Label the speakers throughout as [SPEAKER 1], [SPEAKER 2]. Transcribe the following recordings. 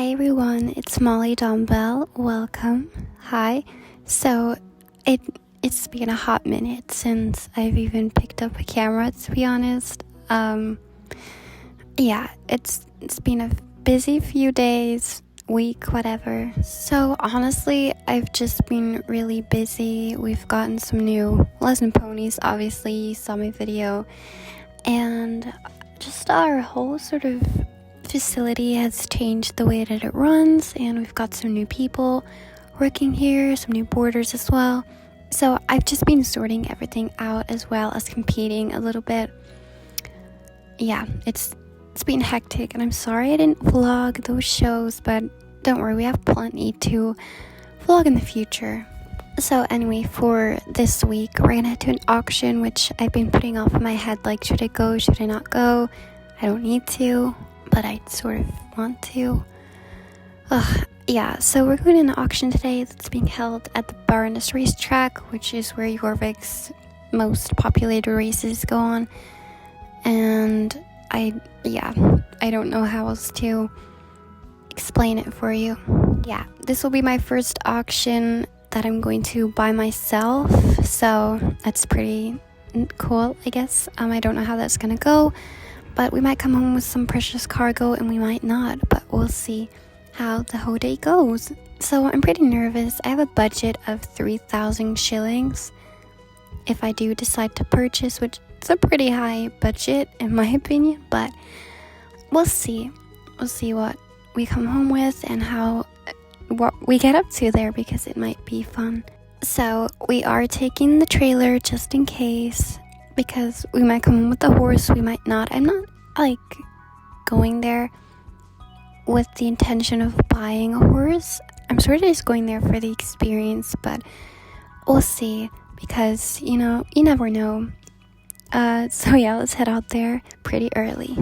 [SPEAKER 1] Hi everyone, it's Molly Dawnbell. Welcome. Hi. So it's been a hot minute since I've even picked up a camera, to be honest. It's been a busy few days, week, whatever. So honestly, I've just been really busy. We've gotten some new lesson ponies, obviously, you saw my video. And just our whole sort of facility has changed the way that it runs, and we've got some new people working here, some new boarders as well. So I've just been sorting everything out as well as competing a little bit. Yeah, it's been hectic, and I'm sorry I didn't vlog those shows, but don't worry, we have plenty to vlog in the future. So anyway, for this week, we're gonna head to an auction, which I've been putting off in my head, like, should I go, should I not go? I don't need to, but I sort of want to. So we're going to an auction today that's being held at the Baroness racetrack, which is where Jorvik's most populated races go on. And I don't know how else to explain it for you. Yeah, this will be my first auction that I'm going to buy myself, so that's pretty cool, I guess. I don't know how that's gonna go, but we might come home with some precious cargo and we might not, but we'll see how the whole day goes. So I'm pretty nervous. I have a budget of 3,000 shillings if I do decide to purchase, which is a pretty high budget in my opinion, but we'll see what we come home with and what we get up to there, because it might be fun. So we are taking the trailer just in case, because we might come home with the horse, we might not. I'm not going there with the intention of buying a horse. I'm sort of just going there for the experience, but we'll see, because you never know. So yeah, let's head out there pretty early.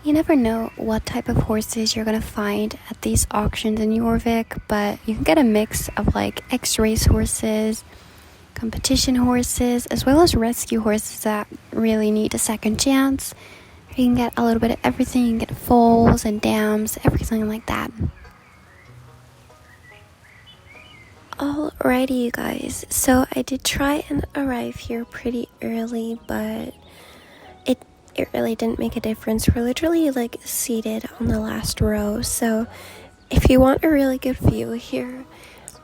[SPEAKER 1] You never know what type of horses you're gonna find at these auctions in Jorvik, but you can get a mix of ex-race horses, competition horses, as well as rescue horses that really need a second chance. You can get a little bit of everything. You can get foals and dams, everything like that. Alrighty, you guys. So I did try and arrive here pretty early, but it really didn't make a difference. We're literally seated on the last row, so if you want a really good view here,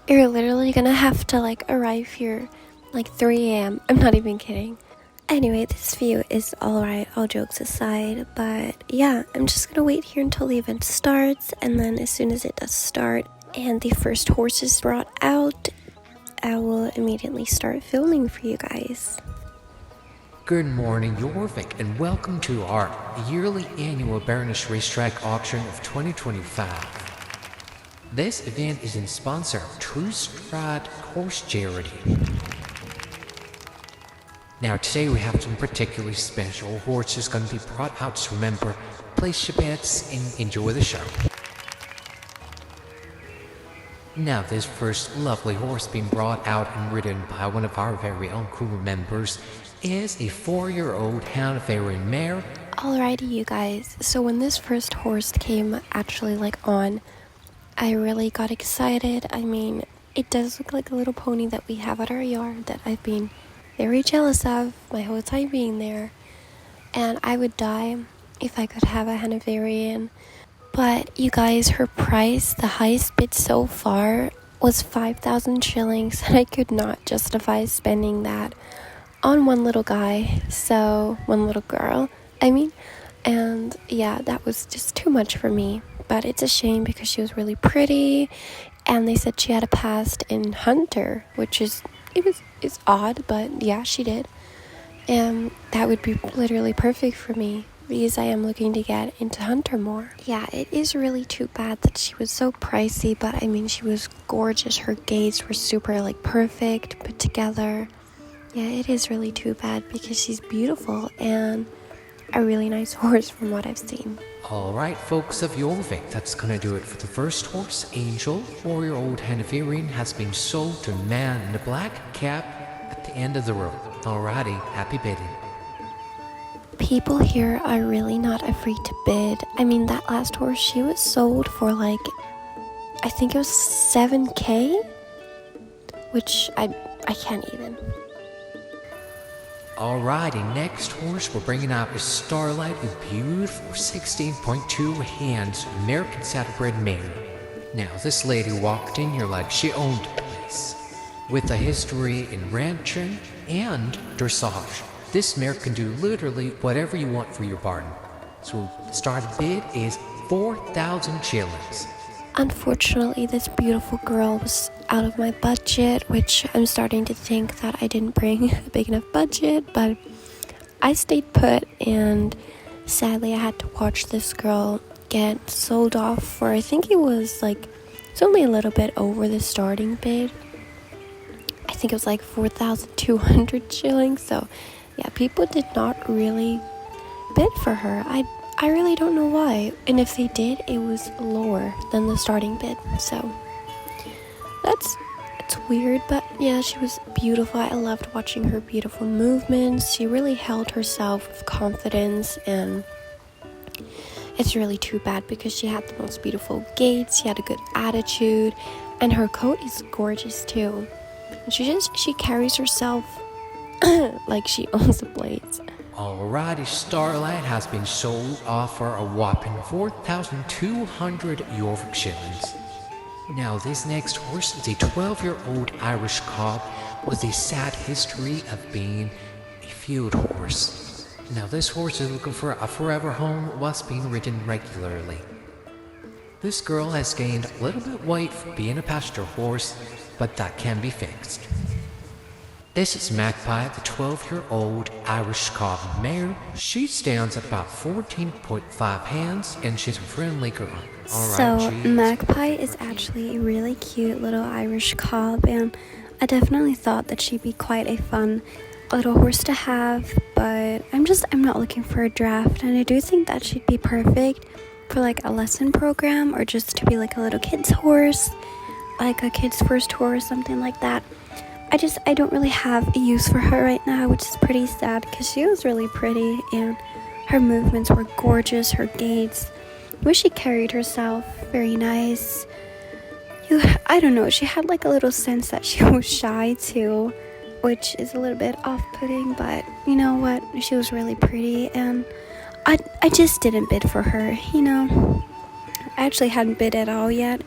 [SPEAKER 1] you're literally gonna have to arrive here 3 a.m. I'm not even kidding. Anyway, this view is alright, all jokes aside, but yeah, I'm just gonna wait here until the event starts, and then as soon as it does start and the first horse is brought out, I will immediately start filming for you guys.
[SPEAKER 2] Good morning, Jorvik, and welcome to our yearly annual Baroness Racetrack auction of 2025. This event is in sponsor of True Stride Horse Charity. Now today we have some particularly special horses going to be brought out, so remember, place your bets and enjoy the show. Now this first lovely horse being brought out and ridden by one of our very own crew members is a 4-year-old Hanoverian mare.
[SPEAKER 1] Alrighty, you guys, so when this first horse came actually on, I really got excited. I mean, it does look like a little pony that we have at our yard that I've been very jealous of my whole time being there, and I would die if I could have a Hanoverian. But you guys, her price, the highest bid so far, was 5,000 shillings, and I could not justify spending that on one little girl, and yeah, that was just too much for me. But it's a shame because she was really pretty, and they said she had a past in Hunter, which is odd, but yeah, she did, and that would be literally perfect for me because I am looking to get into Hunter more. Yeah, it is really too bad that she was so pricey, but she was gorgeous. Her gaits were super perfect, put together. Yeah, it is really too bad because she's beautiful and a really nice horse from what I've seen.
[SPEAKER 2] Alright folks of Jorvik, that's gonna do it for the first horse. Angel, 4-year-old Hanoverian, has been sold to a man in a black cap at the end of the road. Alrighty, happy bidding.
[SPEAKER 1] People here are really not afraid to bid. I mean, that last horse, she was sold for like, I think it was 7K, which I can't even.
[SPEAKER 2] Alrighty, next horse we're bringing out is Starlight, a beautiful 16.2 hands American saddlebred mare. Now, this lady walked in here like she owned the place. With a history in ranching and dressage, this mare can do literally whatever you want for your barn. So the starting bid is 4,000 shillings.
[SPEAKER 1] Unfortunately, this beautiful girl was out of my budget, which I'm starting to think that I didn't bring a big enough budget, but I stayed put, and sadly I had to watch this girl get sold off for, I think it was like, it's only a little bit over the starting bid. I think it was like 4,200 shillings, so yeah, people did not really bid for her. I really don't know why, and if they did, it was lower than the starting bid, so it's weird, but yeah, she was beautiful. I loved watching her beautiful movements. She really held herself with confidence, and it's really too bad because she had the most beautiful gait, she had a good attitude, and her coat is gorgeous too. She carries herself like she owns the place.
[SPEAKER 2] Alrighty, Starlight has been sold off for a whopping 4,200 York shillings. Now, this next horse is a 12-year-old Irish cob with a sad history of being a field horse. Now, this horse is looking for a forever home whilst being ridden regularly. This girl has gained a little bit weight for being a pasture horse, but that can be fixed. This is Magpie, the 12-year-old Irish cob mare. She stands at about 14.5 hands, and she's a friendly girl.
[SPEAKER 1] So, Magpie is actually a really cute little Irish cob, and I definitely thought that she'd be quite a fun little horse to have, but I'm not looking for a draft, and I do think that she'd be perfect for like a lesson program, or just to be like a little kid's horse, like a kid's first horse, something like that. I don't really have a use for her right now, which is pretty sad because she was really pretty and her movements were gorgeous, her gaits, the way she carried herself, very nice. I don't know, she had like a little sense that she was shy too, which is a little bit off-putting, but you know what, she was really pretty, and I just didn't bid for her, you know. I actually hadn't bid at all yet.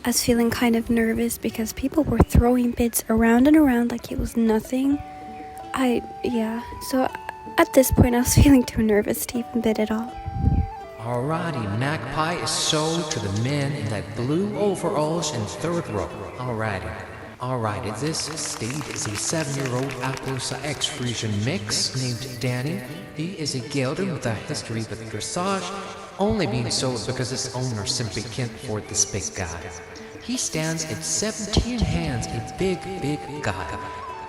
[SPEAKER 1] I was feeling kind of nervous because people were throwing bids around and around like it was nothing. So at this point I was feeling too nervous to even bid at all.
[SPEAKER 2] Alrighty, Magpie is sold to the men in that blue overalls in third row. Alrighty, this steed is a 7-year-old Appaloosa X-Frisian mix named Danny. He is a gelding with a history with dressage, only being sold because his owner simply can't afford this big guy. He stands at 17 hands, a big guy,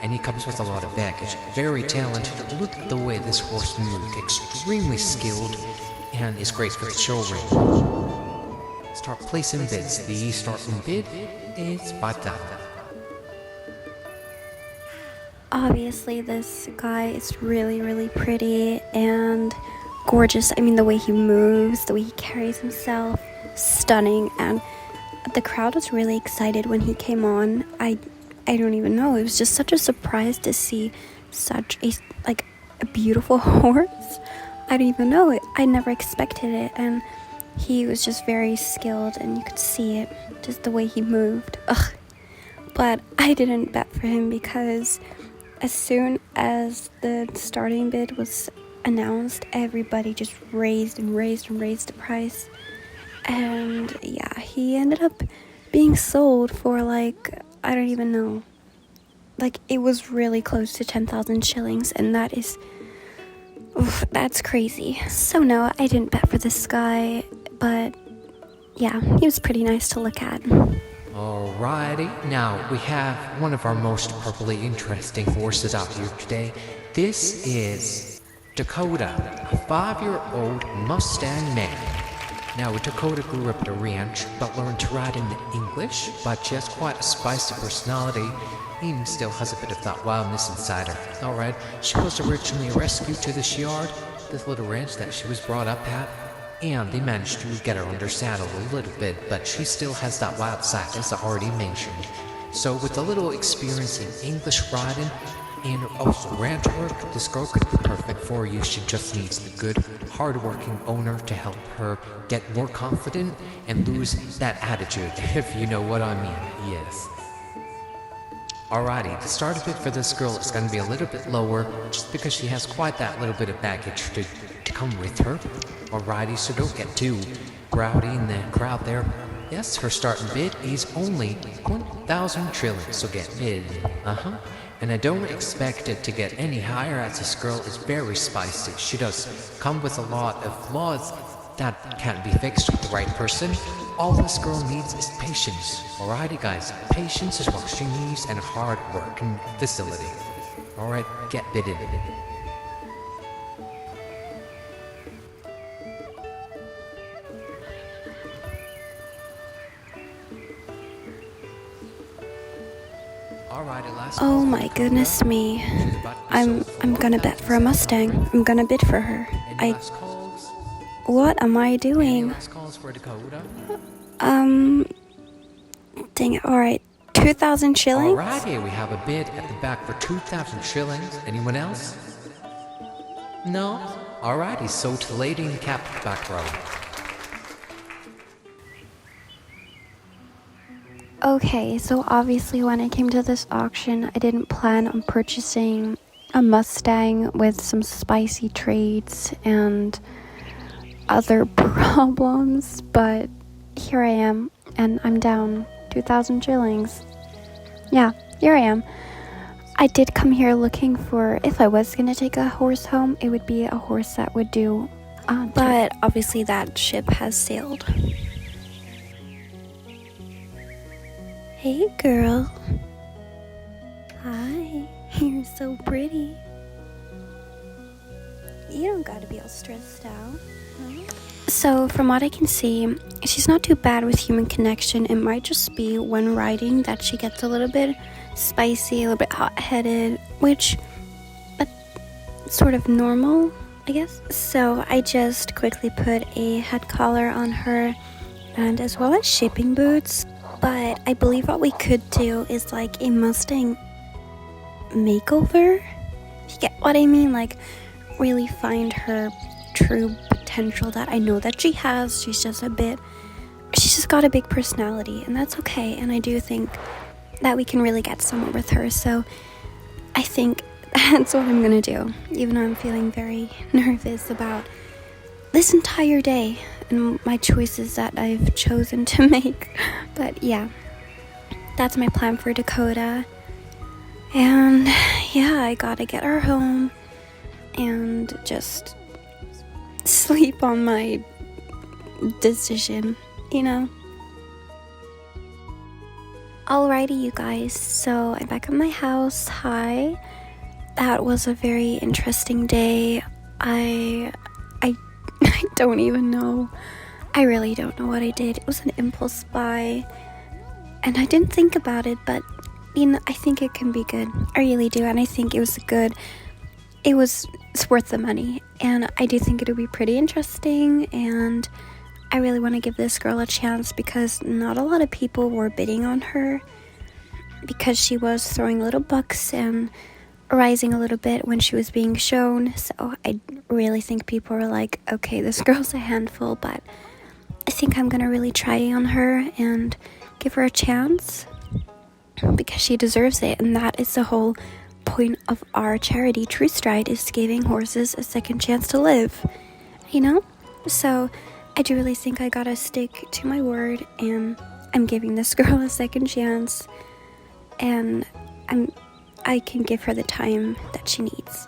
[SPEAKER 2] and he comes with a lot of baggage. Very talented. Look at the way this horse moves. Extremely skilled, and is great for the show ring. Start placing bids. The starting bid is 5,000.
[SPEAKER 1] Obviously, this guy is really, really pretty and gorgeous. I mean, the way he moves, the way he carries himself, stunning, and the crowd was really excited when he came on. I don't even know. It was just such a surprise to see such a beautiful horse. I don't even know it. I never expected it, and he was just very skilled, and you could see it, just the way he moved. Ugh. But I didn't bet for him because as soon as the starting bid was announced, everybody just raised the price. And yeah, he ended up being sold for like, I don't even know, like it was really close to 10,000 shillings, and that is, that's crazy. So no, I didn't bet for this guy, but yeah, he was pretty nice to look at.
[SPEAKER 2] Alrighty, now we have one of our most purpley interesting horses out here today. This is Dakota, a 5-year-old Mustang mare. Now, Dakota grew up at a ranch, but learned to ride in English, but she has quite a spicy personality, and still has a bit of that wildness inside her. Alright, she was originally rescued to this yard, this little ranch that she was brought up at, and they managed to get her under saddle a little bit, but she still has that wild side, as I already mentioned. So with a little experience in English riding and also ranch work, this girl could be perfect for you. She just needs the good, hard-working owner to help her get more confident and lose that attitude, if you know what I mean. Yes. Alrighty, the starter bit for this girl is going to be a little bit lower, just because she has quite that little bit of baggage to come with her. Alrighty, so don't get too rowdy in the crowd there. Yes, her starting bid is only 1,000 trillion, so get bid. And I don't expect it to get any higher, as this girl is very spicy. She does come with a lot of flaws that can't be fixed with the right person. All this girl needs is patience. Alrighty guys, patience is what she needs, and a hard working facility. Alright, get bidded.
[SPEAKER 1] Oh my goodness me. I'm gonna bet for a Mustang. I'm gonna bid for her. What am I doing? Dang it. Alright. 2,000 shillings?
[SPEAKER 2] Alrighty, we have a bid at the back for 2,000 shillings. Anyone else? No? Alrighty, so to the lady in the cap back row.
[SPEAKER 1] Okay, so obviously when I came to this auction, I didn't plan on purchasing a Mustang with some spicy traits and other problems, but here I am, and I'm down 2,000 shillings. Yeah, here I am. I did come here looking for, if I was gonna take a horse home, it would be a horse that would do, but obviously that ship has sailed. Hey girl. Hi. You're so pretty. You don't gotta be all stressed out. Huh? So from what I can see, she's not too bad with human connection. It might just be when riding that she gets a little bit spicy, a little bit hot-headed, which that's sort of normal, I guess. So I just quickly put a head collar on her, and as well as shipping boots. But I believe what we could do is like a Mustang makeover. You get what I mean? Like really find her true potential that I know that she has. She's just got a big personality, and that's okay. And I do think that we can really get somewhere with her. So I think that's what I'm gonna do, even though I'm feeling very nervous about this entire day and my choices that I've chosen to make. But yeah, that's my plan for Dakota. And yeah, I gotta get her home and just sleep on my decision, you know. Alrighty, you guys, so I'm back at my house. Hi. That was a very interesting day. I don't even know. I really don't know what I did. It was an impulse buy, and I didn't think about it, but you know, I think it can be good. I really do, and I think it's worth the money, and I do think it'll be pretty interesting, and I really want to give this girl a chance because not a lot of people were bidding on her because she was throwing little bucks and rising a little bit when she was being shown. So I really think people were like, okay, this girl's a handful, but I think I'm gonna really try on her and give her a chance because she deserves it. And that is the whole point of our charity, True Stride, is giving horses a second chance to live, you know? So I do really think I gotta stick to my word, and I'm giving this girl a second chance, and I can give her the time that she needs.